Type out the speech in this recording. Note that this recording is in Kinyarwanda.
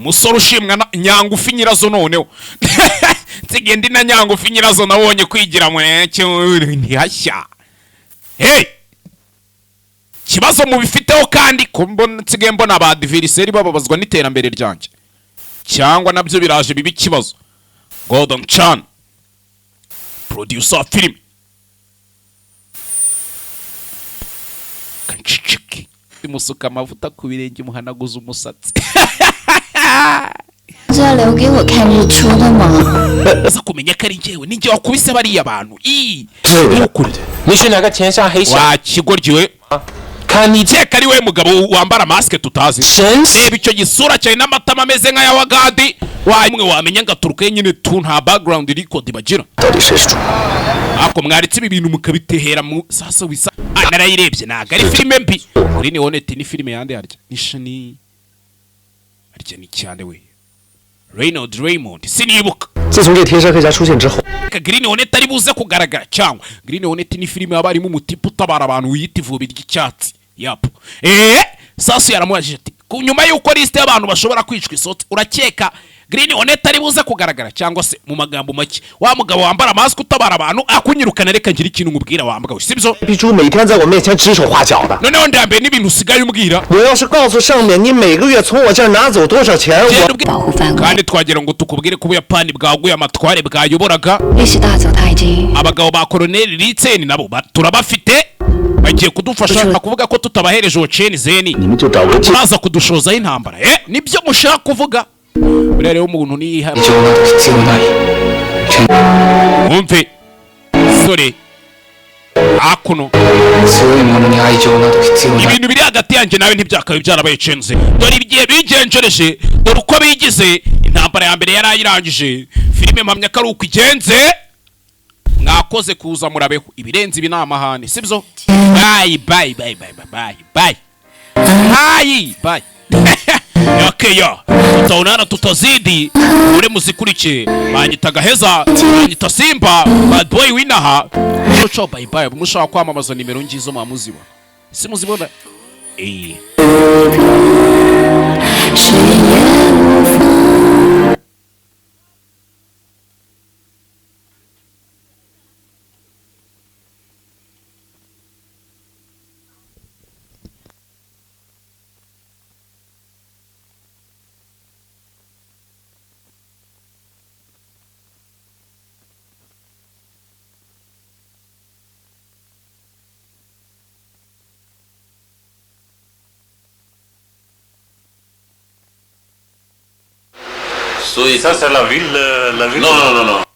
umusore ushimwa na nyangufi nyirazo noneho nsigende na nyangufi nyirazo nabonye kwigira mu ntihashya. Hey, kibazo mu bifiteho kandi ko nsigaye mbona ba adversaire bababazwa n'iterambere ryanjye cyangwa nabyo biraje bibi kibazo. Golden Chan producer wa film kanchiki imusuka amavuta ku birenge muhanaguza umusatsi. Asa kumenya ko ari njyewe ninjye wakubise bariya abantu. Wa kigoryiwe kandi iteka ari we mugabo wambara maske tutazi. Reba icyo gisura cyane n'amatama ameze nk'aya wa Gadi wamwe wamenya ngaturuke nyine tu nta background record bagira. Ako mwaritse ibi bintu mukabitehera mu sasa wisa. Narayirebye naga ari filime mbi. Green Hornet ni filime yande harya. Nishani harya ni cyane we. Raymond sinibuka. Green Hornet ari buze kugaragara cyangwa Green Hornet ni filime yabarimo umutipe utabara abantu wiyita ivubi ry'icyatsi. Yapo. Sasa yaramwajije ati kunyuma yuko liste y'abantu bashobora kwicwa isoti urakeka Green Hornet ari buze kugaragara cyangwa se mu magambo make wa mugabo wambara mask utabara abantu akunyirukana reka ngira ikintu ngubwira wambwa sibyo bicu每天在我面前指手画脚的 none ndambe n'ibintu usigaye umbwira 我要是告诉上面你每个月从我这儿拿走多少钱 kandi twagera ngo tukubwire ku Buyapani bwaguye amatware bwayoboraga abagabo ba Colonel Litsen nabo turabafite bagiye kudufasha kuvuga ko tutabahereje CHENZEN baza kudushozaho intambara nibyo mushaka kuvuga rero umuntu ni umve sore akuno ibintu biri hagati yanjye nawe ntibyakabaye byarabaye CHENZEN dore ibigiye bigenjereje dore uko bigize intambara ya mbere yarayirangije filime mpamya ko ari uko igenze mwakoze kuza murabeho ibirenze ibi namahane sibyo bye Okay ya tutaonana tutazidi ure muzikurikiye banyita Gaheza banyita Simba bad boy winaha cyo bye bye mushaka kwamamaza nimero ngizo mamuziba si muzibona So ça c'est la ville. Non.